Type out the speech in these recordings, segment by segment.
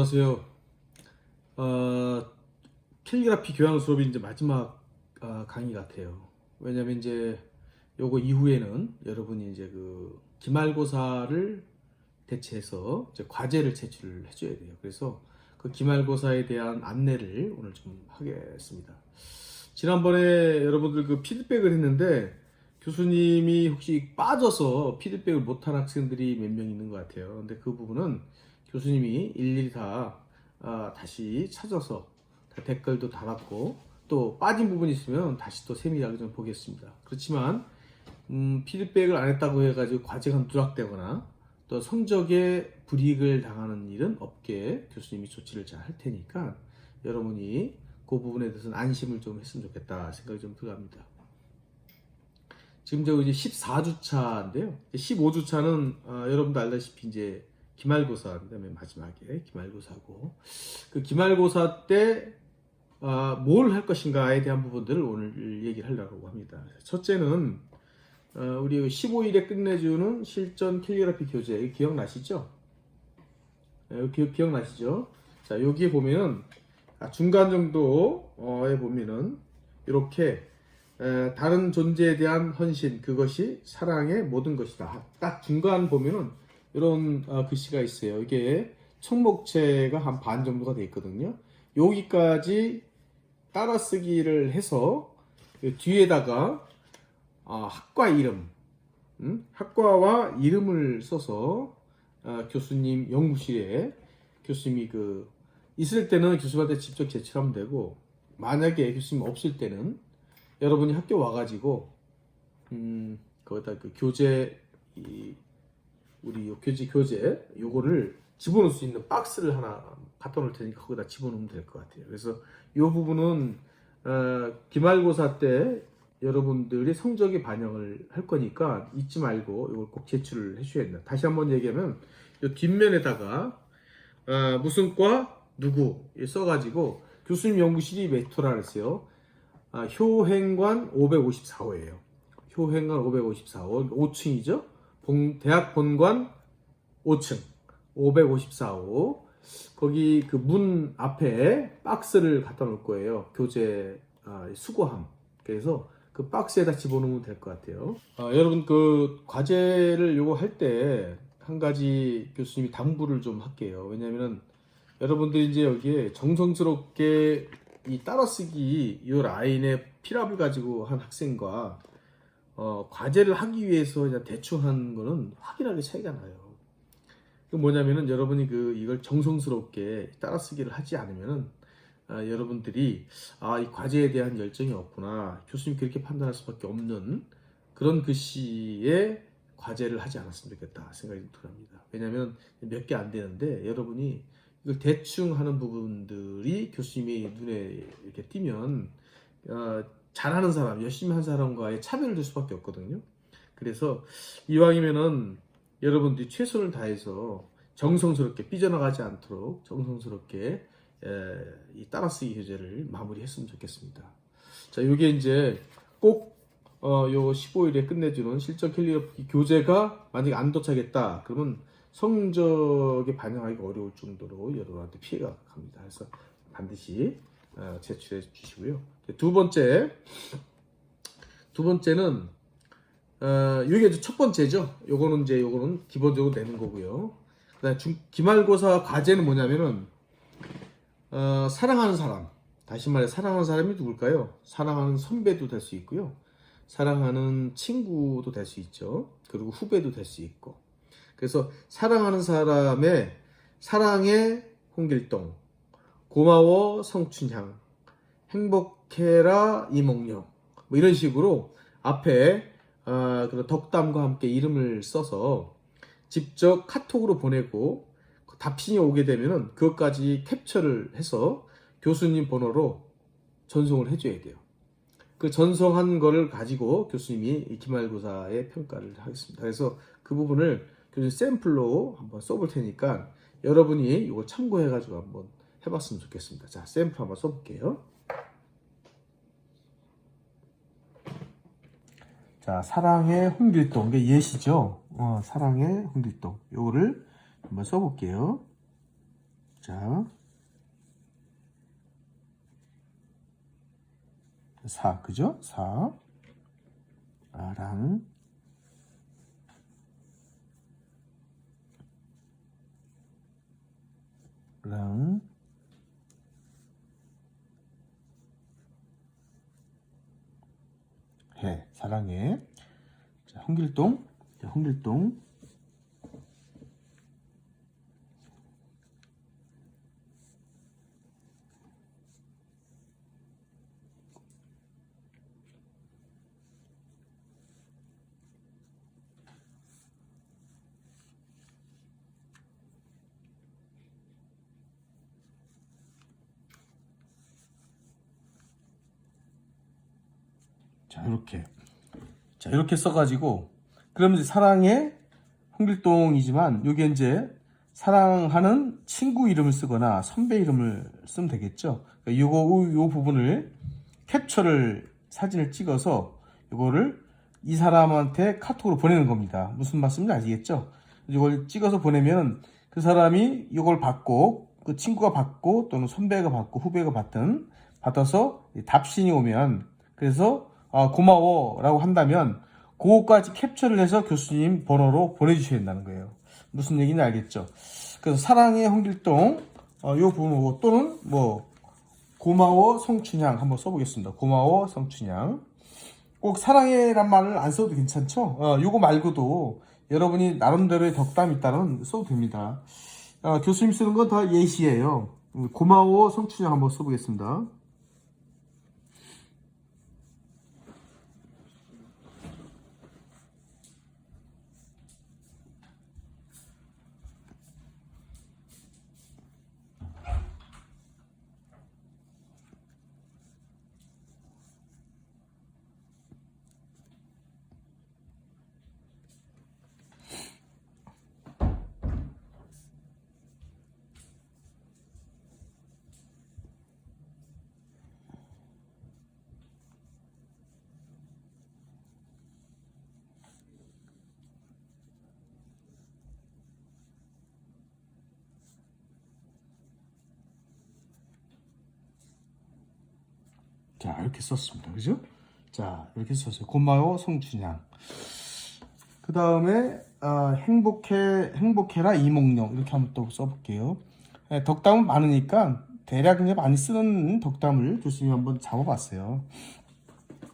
안녕하세요. 캘리그라피 교양 수업이 이제 마지막 강의 같아요. 왜냐면 이제 요거 이후에는 여러분이 이제 그 기말고사를 대체해서 이제 과제를 제출을 해줘야 돼요. 그래서 그 기말고사에 대한 안내를 오늘 좀 하겠습니다. 지난번에 여러분들 그 피드백을 했는데 교수님이 혹시 빠져서 피드백을 못한 학생들이 몇 명 있는 것 같아요. 근데 그 부분은 교수님이 일일이 다 다시 찾아서 다 댓글도 달았고 또 빠진 부분이 있으면 다시 또 세밀하게 좀 보겠습니다. 그렇지만 피드백을 안 했다고 해가지고 과제가 누락되거나 또 성적에 불이익을 당하는 일은 없게 교수님이 조치를 잘 할 테니까 여러분이 그 부분에 대해서는 안심을 좀 했으면 좋겠다 생각이 좀 들어갑니다. 지금 저 이제 14주차인데요. 15주차는 여러분도 알다시피 이제 기말고사인데 맨 마지막에 기말고사고 그 기말고사 때 뭘 할 것인가에 대한 부분들을 오늘 얘기를 하려고 합니다. 첫째는 우리 15일에 끝내주는 실전 캘리그라피 교재 기억나시죠? 기억나시죠? 자, 여기에 보면은 중간 정도에 보면은 이렇게 다른 존재에 대한 헌신, 그것이 사랑의 모든 것이다. 딱 중간 보면은 이런 글씨가 있어요. 이게 청목체가 한 반 정도가 되어 있거든요. 여기까지 따라쓰기를 해서 뒤에다가 학과 이름, 학과와 이름을 써서 교수님 연구실에 교수님이 그 있을 때는 교수님한테 직접 제출하면 되고, 만약에 교수님 없을 때는 여러분이 학교 와가지고 거기다 그 교재 우리 교재 요거를 집어넣을 수 있는 박스를 하나 갖다 놓을 테니까 거기다 집어넣으면 될 것 같아요. 그래서 이 부분은 기말고사 때 여러분들이 성적에 반영을 할 거니까 잊지 말고 이걸 꼭 제출을 해주셔야 된다. 다시 한번 얘기하면 이 뒷면에다가 무슨 과 누구 써가지고 교수님 연구실이 몇 호라 그랬어요. 효행관 554호예요. 효행관 554호 5층이죠. 대학 본관 5층 554호 거기 그 문 앞에 박스를 갖다 놓을 거예요. 교재 수거함. 그래서 그 박스에다 집어넣으면 될 것 같아요. 여러분 그 과제를 요거 할 때 한 가지 교수님이 당부를 좀 할게요. 왜냐면은 여러분들이 이제 여기에 정성스럽게 이 따라쓰기 이 라인의 필압을 가지고 한 학생과 과제를 하기 위해서 그냥 대충 한 거는 확연하게 차이가 나요. 그 뭐냐면은 여러분이 이걸 정성스럽게 따라쓰기를 하지 않으면은 여러분들이 이 과제에 대한 열정이 없구나, 교수님 그렇게 판단할 수밖에 없는 그런 글씨에 과제를 하지 않았으면 좋겠다 생각이 들어갑니다. 왜냐하면 몇 개 안 되는데 여러분이 이걸 대충 하는 부분들이 교수님이 눈에 이렇게 띄면 잘하는 사람, 열심히 한 사람과의 차별을 줄 수밖에 없거든요. 그래서 이왕이면은 여러분들이 최선을 다해서 정성스럽게 삐져나가지 않도록 정성스럽게 이 따라쓰기 교재를 마무리했으면 좋겠습니다. 자, 이게 이제 꼭 요 15일에 끝내주는 실전 캘리그라피 교재가 만약에 안 도착했다 그러면 성적에 반영하기가 어려울 정도로 여러분한테 피해가 갑니다. 그래서 반드시 제출해 주시고요. 두 번째는 이게 첫 번째죠. 요거는 기본적으로 내는 거고요. 그다음에 기말고사 과제는 뭐냐면은 사랑하는 사람, 다시 말해 사랑하는 사람이 누굴까요? 사랑하는 선배도 될 수 있고요. 사랑하는 친구도 될 수 있죠. 그리고 후배도 될 수 있고. 그래서 사랑하는 사람의 사랑해 홍길동, 고마워 성춘향, 행복해라 이몽룡, 뭐 이런 식으로 앞에 그런 덕담과 함께 이름을 써서 직접 카톡으로 보내고 답신이 오게 되면은 그것까지 캡처를 해서 교수님 번호로 전송을 해줘야 돼요. 그 전송한 거를 가지고 교수님이 이 기말고사에 평가를 하겠습니다. 그래서 그 부분을 교수님 샘플로 한번 써볼 테니까 여러분이 이걸 참고해가지고 한번 해봤으면 좋겠습니다. 자, 샘플 한번 써볼게요. 자, 사랑의 홍길동. 이게 예시죠? 사랑의 홍길동. 요거를 한번 써볼게요. 자, 4, 그죠? 4, 아랑, 랑, 해, 사랑해. 자, 홍길동, 자, 홍길동. 자, 이렇게. 자, 이렇게 써가지고, 그러면 이제 사랑의 홍길동이지만, 요게 이제 사랑하는 친구 이름을 쓰거나 선배 이름을 쓰면 되겠죠. 그러니까 요 부분을 캡처를 사진을 찍어서 요거를 이 사람한테 카톡으로 보내는 겁니다. 무슨 말씀인지 아시겠죠? 이걸 찍어서 보내면 그 사람이 이걸 받고, 그 친구가 받고 또는 선배가 받고 후배가 받아서 답신이 오면, 그래서 고마워 라고 한다면 그거까지 캡처를 해서 교수님 번호로 보내주셔야 된다는 거예요. 무슨 얘기인지 알겠죠? 그래서 사랑의 홍길동 요 부분 또는 뭐 고마워 성춘향 한번 써보겠습니다. 고마워 성춘향. 꼭 사랑해란 말을 안 써도 괜찮죠? 요거 말고도 여러분이 나름대로의 덕담이 있다면 써도 됩니다. 교수님 쓰는 건 다 예시예요. 고마워 성춘향 한번 써보겠습니다. 자, 이렇게 썼습니다. 그죠? 자, 이렇게 썼어요. 고마워, 성춘향. 그 다음에, 행복해라, 이몽룡. 이렇게 한번 또 써볼게요. 덕담은 많으니까, 대략 이제 많이 쓰는 덕담을 교수님이 한번 잡아봤어요.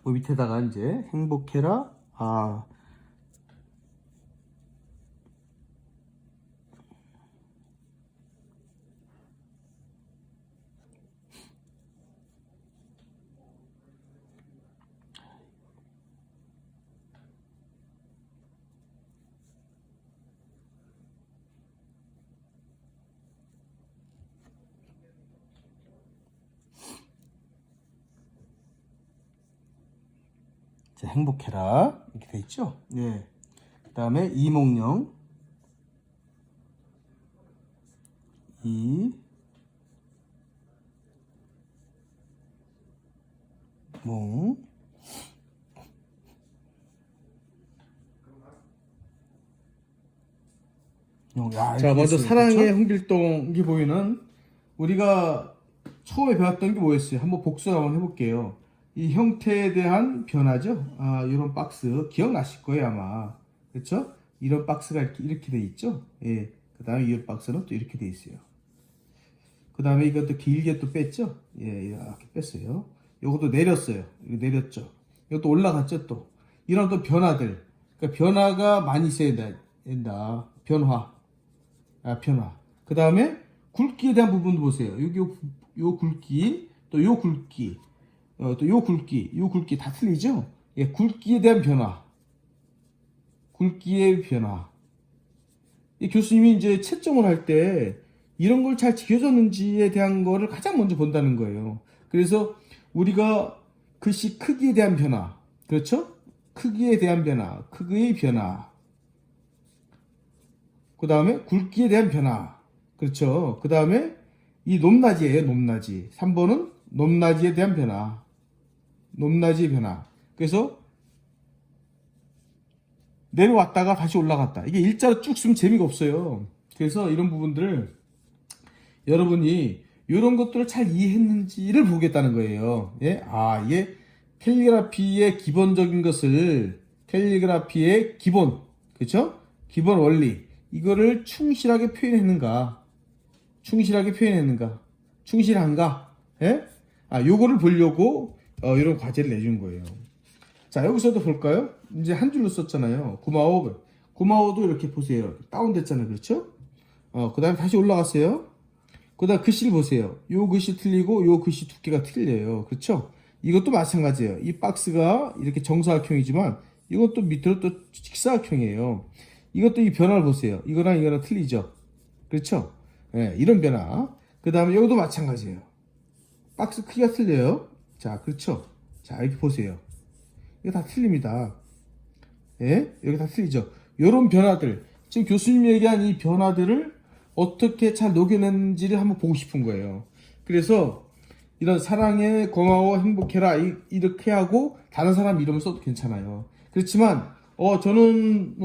그 밑에다가 이제, 행복해라, 자, 행복해라. 이렇게 돼 있죠? 네. 그 다음에, 이몽룡. 자, 먼저 사랑의 홍길동이 보이는 우리가 처음에 배웠던 게 뭐였어요? 한번 복수 한번 해볼게요. 이 형태에 대한 변화죠. 이런 박스 기억나실 거예요 아마. 그렇죠? 이런 박스가 이렇게 돼 있죠. 예. 그 다음에 이 박스는 또 이렇게 돼 있어요. 그 다음에 이것도 길게 또 뺐죠. 예, 이렇게 뺐어요. 요것도 내렸어요. 이거 내렸죠. 이것도 올라갔죠 또. 이런 또 변화들. 그러니까 변화가 많이 있어야 된다. 변화. 변화. 그 다음에 굵기에 대한 부분도 보세요. 여기 요 굵기, 또 요 굵기, 또 요 굵기 다 틀리죠? 예, 굵기에 대한 변화. 굵기의 변화. 이 교수님이 이제 채점을 할 때 이런 걸 잘 지켜줬는지에 대한 거를 가장 먼저 본다는 거예요. 그래서 우리가 글씨 크기에 대한 변화. 그렇죠? 크기에 대한 변화. 크기의 변화. 그 다음에 굵기에 대한 변화. 그렇죠. 그 다음에 이 높낮이에요. 높낮이. 3번은 높낮이에 대한 변화. 높낮이의 변화. 그래서 내려왔다가 다시 올라갔다. 이게 일자로 쭉 쓰면 재미가 없어요. 그래서 이런 부분들을 여러분이 이런 것들을 잘 이해했는지를 보겠다는 거예요. 예? 이게 캘리그라피의 기본적인 것을, 캘리그라피의 기본, 그렇죠? 기본 원리, 이거를 충실하게 표현했는가? 충실하게 표현했는가? 충실한가? 예? 요거를 보려고 이런 과제를 내준 거예요. 자, 여기서도 볼까요? 이제 한 줄로 썼잖아요. 구마오. 구마오도 이렇게 보세요. 다운됐잖아요. 그렇죠? 그 다음에 다시 올라갔어요. 그 다음 글씨를 보세요. 요 글씨 틀리고 요 글씨 두께가 틀려요. 그렇죠? 이것도 마찬가지예요. 이 박스가 이렇게 정사각형이지만 이것도 밑으로 또 직사각형이에요. 이것도 이 변화를 보세요. 이거랑 이거랑 틀리죠? 그렇죠? 예, 이런 변화. 그 다음에 여기도 마찬가지예요. 박스 크기가 틀려요. 자, 그렇죠? 자, 이렇게 보세요. 이거 다 틀립니다. 예? 여기 다 틀리죠? 요런 변화들. 지금 교수님이 얘기한 이 변화들을 어떻게 잘 녹여냈는지를 한번 보고 싶은 거예요. 그래서 이런 사랑해, 고마워, 행복해라 이렇게 하고 다른 사람 이름을 써도 괜찮아요. 그렇지만 저는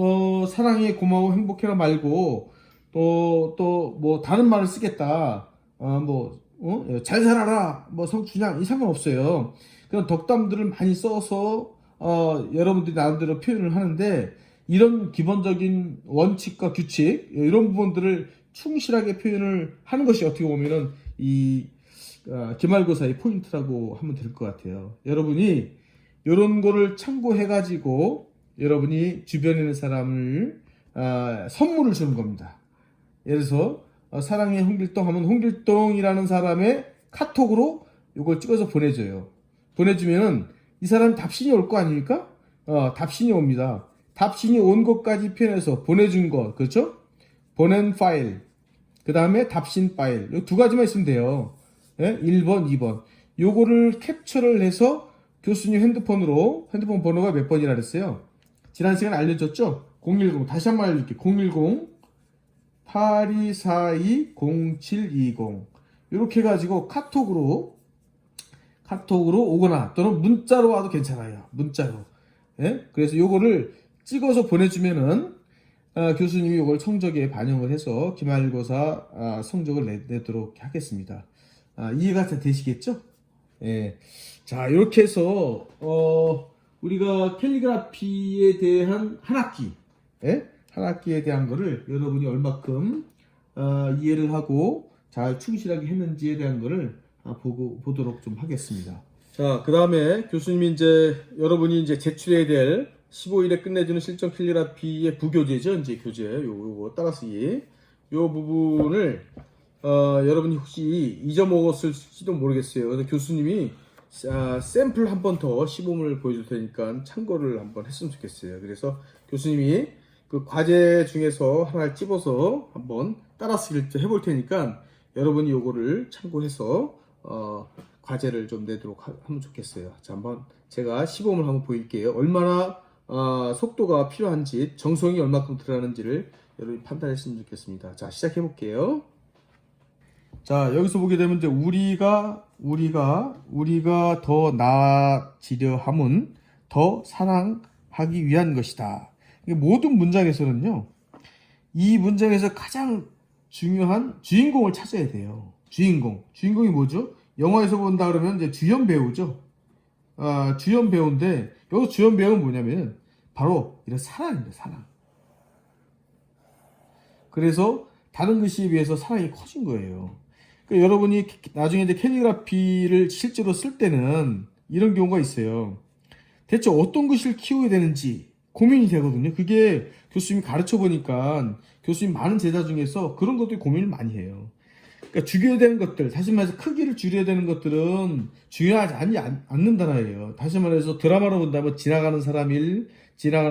사랑해, 고마워, 행복해라 말고 또 뭐 다른 말을 쓰겠다. 잘 살아라, 뭐 성춘향 이 상관없어요. 그런 덕담들을 많이 써서 여러분들이 나름대로 표현을 하는데 이런 기본적인 원칙과 규칙 이런 부분들을 충실하게 표현을 하는 것이 어떻게 보면은 이 기말고사의 포인트라고 하면 될 것 같아요. 여러분이 이런 거를 참고해 가지고 여러분이 주변에 있는 사람을 선물을 주는 겁니다. 예를 들어서 사랑해 홍길동 하면 홍길동이라는 사람의 카톡으로 이걸 찍어서 보내줘요. 보내주면은 이 사람이 답신이 올 거 아닙니까? 답신이 옵니다. 답신이 온 것까지 표현해서 보내준 것, 그렇죠? 보낸 파일, 그 다음에 답신 파일, 이 두 가지만 있으면 돼요. 예? 1번, 2번. 요거를 캡처를 해서 교수님 핸드폰 번호가 몇 번이라 그랬어요? 지난 시간에 알려줬죠? 010, 다시 한번 알려줄게. 010-8242-0720. 이렇게 해가지고 카톡으로 오거나 또는 문자로 와도 괜찮아요. 문자로. 예? 그래서 요거를 찍어서 보내주면은 교수님이 이걸 성적에 반영을 해서 기말고사 성적을 내도록 하겠습니다. 이해가 잘 되시겠죠? 예. 자, 이렇게 해서 우리가 캘리그라피에 대한 한 학기, 예? 한 학기에 대한 거를 여러분이 얼마큼 이해를 하고 잘 충실하게 했는지에 대한 거를 보도록 좀 하겠습니다. 자, 그 다음에 교수님이 여러분이 이제 제출해야 될 15일에 끝내주는 실전 캘리그라피의 부교재죠. 이제 교재, 요거 따라쓰기. 요 부분을, 여러분이 혹시 잊어먹었을지도 모르겠어요. 그래서 교수님이, 샘플 한 번 더 시범을 보여줄 테니까 참고를 한번 했으면 좋겠어요. 그래서 교수님이 그 과제 중에서 하나를 집어서 한번 따라쓰기를 해볼 테니까 여러분이 요거를 참고해서, 과제를 좀 내도록 하면 좋겠어요. 자, 한번 제가 시범을 한번 보일게요. 얼마나 속도가 필요한지, 정성이 얼마큼 들어가는지를 여러분이 판단했으면 좋겠습니다. 자, 시작해 볼게요. 자, 여기서 보게 되면 이제 우리가 더 나아지려 함은 더 사랑하기 위한 것이다. 모든 문장에서는요, 이 문장에서 가장 중요한 주인공을 찾아야 돼요. 주인공이 뭐죠? 영화에서 본다 그러면 이제 주연 배우죠. 주연 배우인데 여기서 주연 배우는 뭐냐면 바로 이런 사랑입니다. 사랑. 그래서 다른 글씨에 비해서 사랑이 커진 거예요. 그러니까 여러분이 나중에 이제 캘리그라피를 실제로 쓸 때는 이런 경우가 있어요. 대체 어떤 글씨를 키워야 되는지 고민이 되거든요. 그게 교수님이 가르쳐 보니까 교수님 많은 제자 중에서 그런 것들이 고민을 많이 해요. 그러니까 줄여야 되는 것들, 다시 말해서 크기를 줄여야 되는 것들은 중요하지 않는다나예요. 다시 말해서 드라마로 본다면 지나가는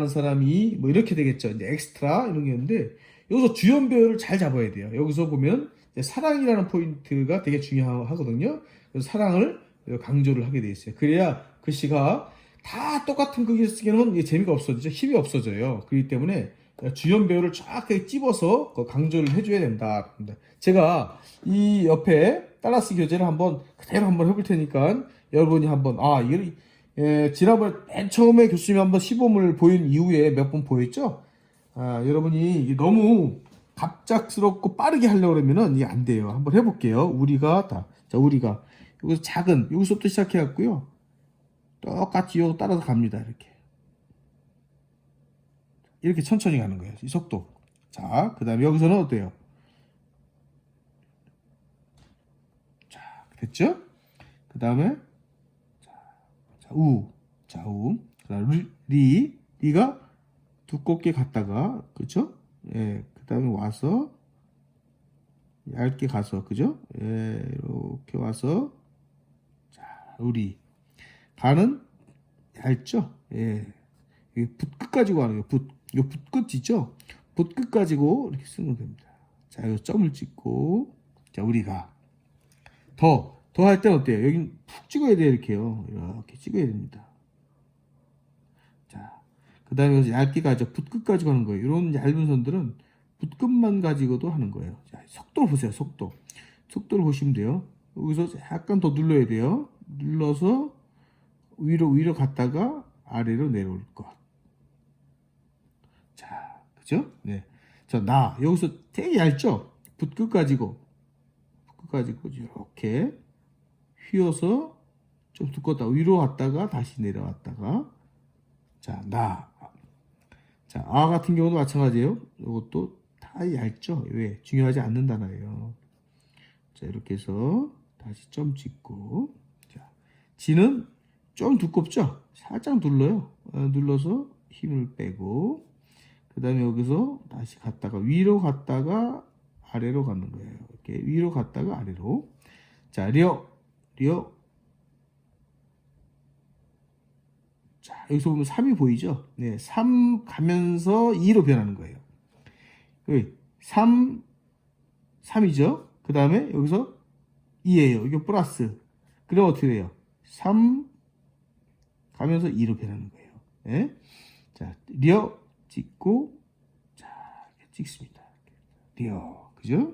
사람이 뭐 이렇게 되겠죠. 이제 엑스트라 이런 게 있는데 여기서 주연 배우를 잘 잡아야 돼요. 여기서 보면 사랑이라는 포인트가 되게 중요하거든요. 그래서 사랑을 강조를 하게 돼 있어요. 그래야 글씨가 다 똑같은 크기를 쓰기는 재미가 없어지죠. 힘이 없어져요. 그렇기 때문에 주연 배우를 쫙 찝어서 강조를 해줘야 된다. 제가 이 옆에 따라쓰기 교재를 그대로 한번 해볼 테니까 여러분이 한번 지난번에 맨 처음에 교수님이 한번 시범을 보인 이후에 몇 번 보였죠? 여러분이 너무 갑작스럽고 빠르게 하려고 그러면은 이게 안 돼요. 한번 해볼게요. 우리가 자, 우리가 여기서 여기서부터 시작해갖고요. 똑같이 요 따라서 갑니다. 이렇게 천천히 가는 거예요. 이 속도. 자, 그 다음에 여기서는 어때요? 자, 됐죠? 그 다음에 우. 그 다음에 리가 두껍게 갔다가, 그쵸? 예, 그 다음에 와서 얇게 가서, 그죠? 예, 이렇게 와서 자, 우리 가는 얇죠? 예, 붓 끝 가지고 하는 거예요. 요 붓 끝 있죠? 붓 끝 가지고 이렇게 쓰면 됩니다. 자, 요 점을 찍고, 자, 우리가 더 할 때는 어때요? 여긴 푹 찍어야 돼요. 이렇게요. 이렇게 찍어야 됩니다. 자, 그 다음에 얇게 가죠. 붓 끝 가지고 하는 거예요. 이런 얇은 선들은 붓 끝만 가지고도 하는 거예요. 자, 속도를 보세요. 속도를 보시면 돼요. 여기서 약간 더 눌러야 돼요. 눌러서 위로 갔다가 아래로 내려올 것. 자, 그죠? 네. 자, 여기서 되게 얇죠? 붓 끝 가지고 이렇게 휘어서 좀 두껍다 위로 갔다가 다시 내려왔다가, 자, 자, 아 같은 경우도 마찬가지예요. 이것도 다 얇죠? 왜? 중요하지 않는 단어예요. 자, 이렇게 해서 다시 점 찍고, 자, 지는 좀 두껍죠? 살짝 눌러서 힘을 빼고, 그 다음에 여기서 다시 위로 갔다가 아래로 가는 거예요. 이렇게 위로 갔다가 아래로. 자, 리어. 자, 여기서 보면 3이 보이죠? 네, 3 가면서 2로 변하는 거예요. 3이죠? 그 다음에 여기서 2예요. 이게 플러스. 그럼 어떻게 돼요? 3 가면서 2로 변하는 거예요. 네? 자, 리어 찍고, 자, 이렇게 찍습니다. 리어. 그죠?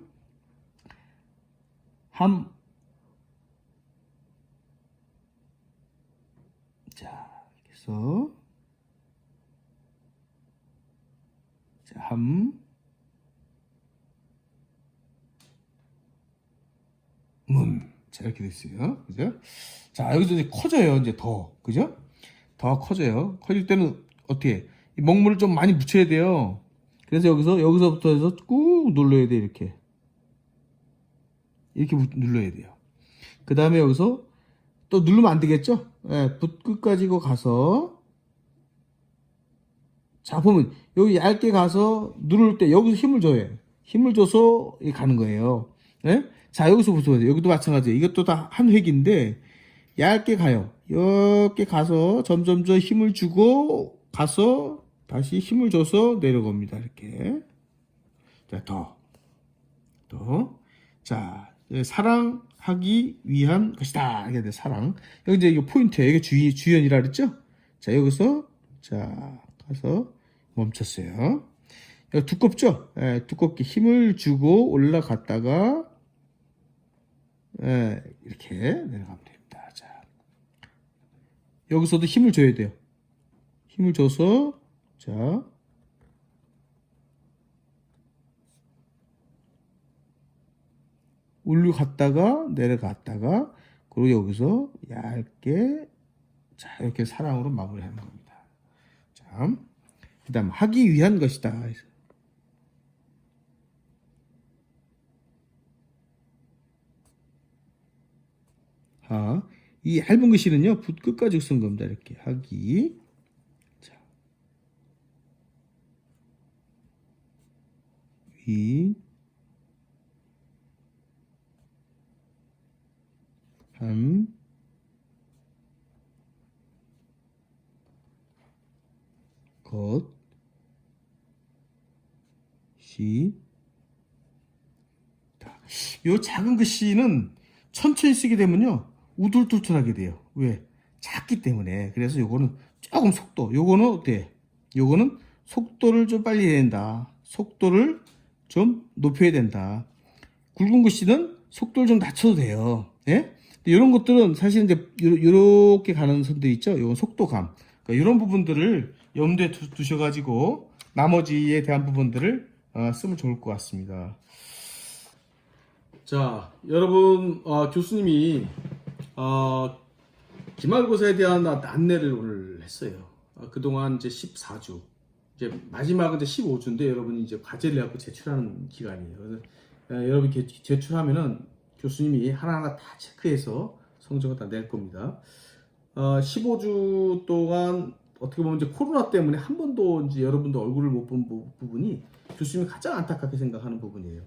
자, 이렇게 해서, 자, 자, 이렇게 됐어요. 그죠? 자, 여기서 이제 커져요. 이제 더. 그죠? 더 커져요. 커질 때는 어떻게? 이 먹물을 좀 많이 묻혀야 돼요. 그래서 여기서부터 해서 꾹 눌러야 돼. 이렇게 눌러야 돼요. 그 다음에 여기서 또 누르면 안 되겠죠? 예, 붓 끝 가지고 가서, 자, 보면 여기 얇게 가서 누를 때 여기서 힘을 줘요. 힘을 줘서 가는 거예요. 예? 자, 여기서 보세요. 여기도 마찬가지예요. 이것도 다 한 획인데 얇게 가요. 이렇게 가서 점점 힘을 주고 가서 다시 힘을 줘서 내려갑니다. 이렇게. 자, 더. 자, 사랑하기 위한 것이다. 이게 사랑. 여기 이제 이거 포인트예요. 이게 주연이라 그랬죠? 자, 여기서, 자, 가서 멈췄어요. 여기 두껍죠? 예, 두껍게 힘을 주고 올라갔다가, 예, 이렇게 내려가면 됩니다. 자, 여기서도 힘을 줘야 돼요. 힘을 줘서, 자, 올라갔다가 내려갔다가, 그리고 여기서 얇게, 자, 이렇게 사랑으로 마무리하는 겁니다. 자, 그 다음 하기 위한 것이다. 이 얇은 글씨는요, 붓 끝까지 쓴 겁니다. 이렇게 하기. 자, 한 요 작은 글씨는 천천히 쓰게 되면요, 우툴툴툴하게 돼요. 왜? 작기 때문에. 그래서 요거는 조금 요거는 어때? 요거는 속도를 좀 빨리 해야 된다. 속도를 좀 높여야 된다. 굵은 글씨는 속도를 좀 낮춰도 돼요. 예? 이런 것들은 사실 이제 이렇게 가는 선들 있죠? 이건 속도감. 그러니까 이런 부분들을 염두에 두셔가지고 나머지에 대한 부분들을 쓰면 좋을 것 같습니다. 자, 여러분, 교수님이 기말고사에 대한 안내를 오늘 했어요. 그동안 이제 14주, 이제 마지막은 이제 15주인데 여러분이 이제 과제를 갖고 제출하는 기간이에요. 그래서 여러분이 제출하면은 교수님이 하나하나 다 체크해서 성적을 다 낼 겁니다. 15주 동안 어떻게 보면 이제 코로나 때문에 한 번도 이제 여러분도 얼굴을 못 본 부분이 교수님이 가장 안타깝게 생각하는 부분이에요.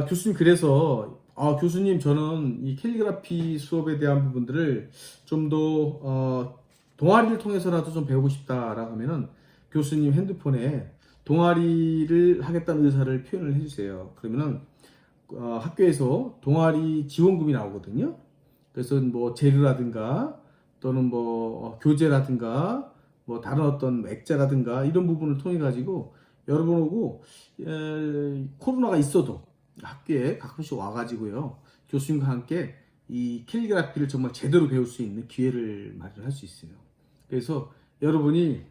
교수님 그래서 교수님 저는 이 캘리그라피 수업에 대한 부분들을 좀 더 동아리를 통해서라도 좀 배우고 싶다라고 하면은 교수님 핸드폰에 동아리를 하겠다는 의사를 표현을 해주세요. 그러면은 학교에서 동아리 지원금이 나오거든요. 그래서 뭐 재료라든가 또는 뭐 교재라든가 뭐 다른 어떤 액자라든가 이런 부분을 통해 가지고 여러분하고 코로나가 있어도 학교에 가끔씩 와가지고요 교수님과 함께 이 캘리그라피를 정말 제대로 배울 수 있는 기회를 마련할 수 있어요. 그래서 여러분이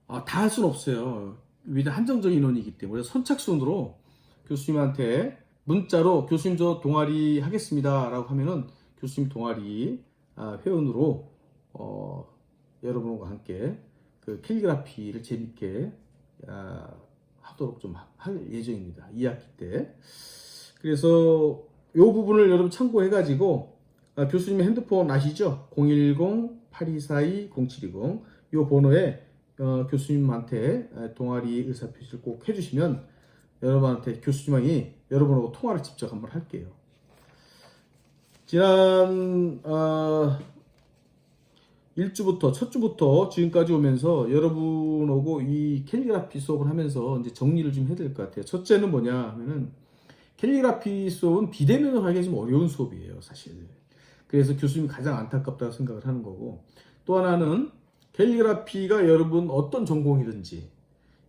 다 할 수는 없어요. 위에 한정적인 인원이기 때문에 선착순으로 교수님한테 문자로 교수님 저 동아리 하겠습니다 라고 하면은 교수님 동아리 회원으로 여러분과 함께 그 캘리그라피를 재밌게 하도록 좀 할 예정입니다. 2학기 때. 그래서 이 부분을 여러분 참고해 가지고 교수님의 핸드폰 아시죠? 010-8242-0720 이 번호에 교수님한테 동아리 의사표시를 꼭 해주시면 여러분한테 교수님이 여러분하고 통화를 직접 한번 할게요. 지난 1주부터 첫 주부터 지금까지 오면서 여러분하고 이 캘리그라피 수업을 하면서 이제 정리를 좀 해야 될 것 같아요. 첫째는 뭐냐 하면은 캘리그라피 수업은 비대면으로 하기가 좀 어려운 수업이에요, 사실. 그래서 교수님이 가장 안타깝다고 생각을 하는 거고, 또 하나는 캘리그라피가 여러분 어떤 전공이든지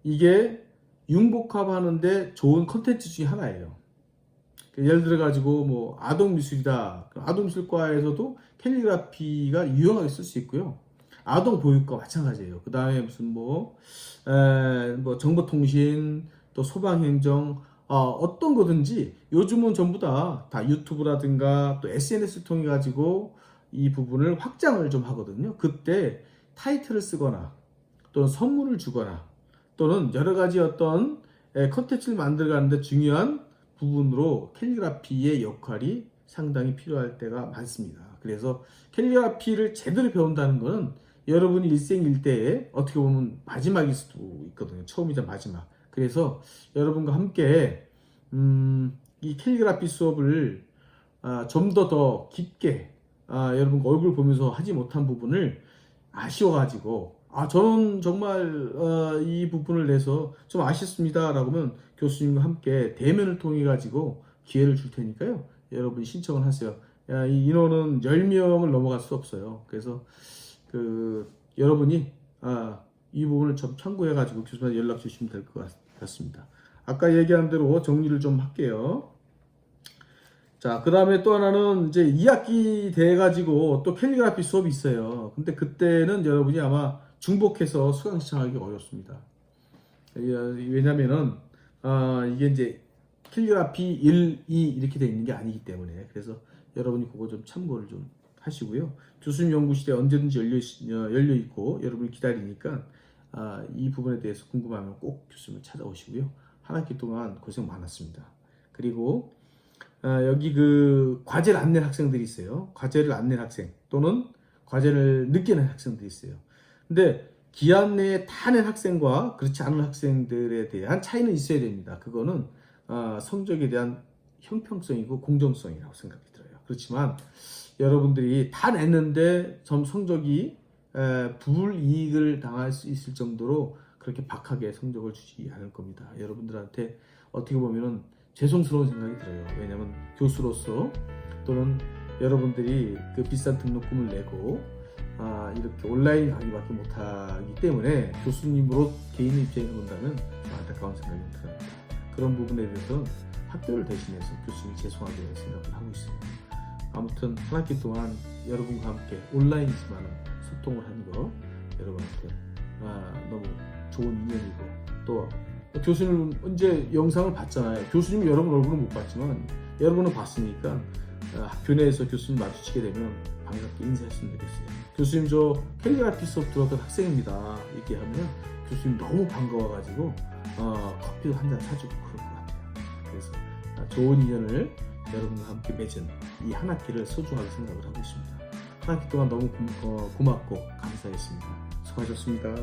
이게 융복합하는데 좋은 컨텐츠 중에 하나예요. 예를 들어 가지고 뭐 아동미술이다. 아동미술과에서도 캘리그라피가 유용하게 쓸 수 있고요. 아동보육과 마찬가지예요. 그 다음에 무슨 뭐 정보통신 또 소방행정 어떤 거든지 요즘은 전부 다 유튜브라든가 또 SNS를 통해 가지고 이 부분을 확장을 좀 하거든요. 그때 타이틀을 쓰거나 또는 선물을 주거나 또는 여러 가지 어떤 컨텐츠를 만들어가는데 중요한 부분으로 캘리그라피의 역할이 상당히 필요할 때가 많습니다. 그래서 캘리그라피를 제대로 배운다는 것은 여러분이 일생일대에 어떻게 보면 마지막일 수도 있거든요. 처음이자 마지막. 그래서 여러분과 함께 이 캘리그라피 수업을 좀 더 깊게 여러분과 얼굴 보면서 하지 못한 부분을 아쉬워가지고 저는 정말 이 부분을 내서 좀 아쉽습니다 라고 하면 교수님과 함께 대면을 통해 가지고 기회를 줄 테니까요 여러분이 신청을 하세요. 이 인원은 10명을 넘어갈 수 없어요. 그래서 여러분이 이 부분을 좀 참고해 가지고 교수님한테 연락 주시면 될 것 같습니다. 아까 얘기한 대로 정리를 좀 할게요. 자, 그 다음에 또 하나는 이제 2학기 돼가지고 또 캘리그라피 수업이 있어요. 근데 그때는 여러분이 아마 중복해서 수강 신청하기 어렵습니다. 왜냐면은, 이게 이제 캘리그라피 1, 2 이렇게 돼 있는 게 아니기 때문에. 그래서 여러분이 그거 좀 참고를 좀 하시고요. 교수님 연구실에 언제든지 열려 있고 여러분이 기다리니까 이 부분에 대해서 궁금하면 꼭 교수님을 찾아오시고요. 한 학기 동안 고생 많았습니다. 그리고 여기 과제를 안 낸 학생들이 있어요. 과제를 안 낸 학생 또는 과제를 늦게 낸 학생들이 있어요. 근데 기한 내에 다 낸 학생과 그렇지 않은 학생들에 대한 차이는 있어야 됩니다. 그거는 성적에 대한 형평성이고 공정성이라고 생각이 들어요. 그렇지만 여러분들이 다 냈는데 성적이 불이익을 당할 수 있을 정도로 그렇게 박하게 성적을 주지 않을 겁니다. 여러분들한테 어떻게 보면은 죄송스러운 생각이 들어요. 왜냐하면 교수로서 또는 여러분들이 비싼 등록금을 내고 이렇게 온라인 강의밖에 못하기 때문에 교수님으로 개인의 입장에서 본다면 안타까운 생각이 듭니다. 그런 부분에 대해서 학교를 대신해서 교수님이 죄송하게 생각을 하고 있습니다. 아무튼 한 학기 동안 여러분과 함께 온라인이지만 소통을 하는 거 여러분한테 너무 좋은 인연이고 또 교수님 이제 영상을 봤잖아요. 교수님 여러분 얼굴은 못 봤지만 여러분은 봤으니까 학교 내에서 교수님 마주치게 되면 반갑게 인사했으면 좋겠어요. 교수님 저 캘리그라피 수업 들었던 학생입니다. 이렇게 하면 교수님 너무 반가워가지고 커피도 한 잔 사주고 그럴 것 같아요. 그래서 좋은 인연을 여러분과 함께 맺은 이 한 학기를 소중하게 생각을 하고 있습니다. 한 학기 동안 너무 고맙고 감사했습니다. 수고하셨습니다.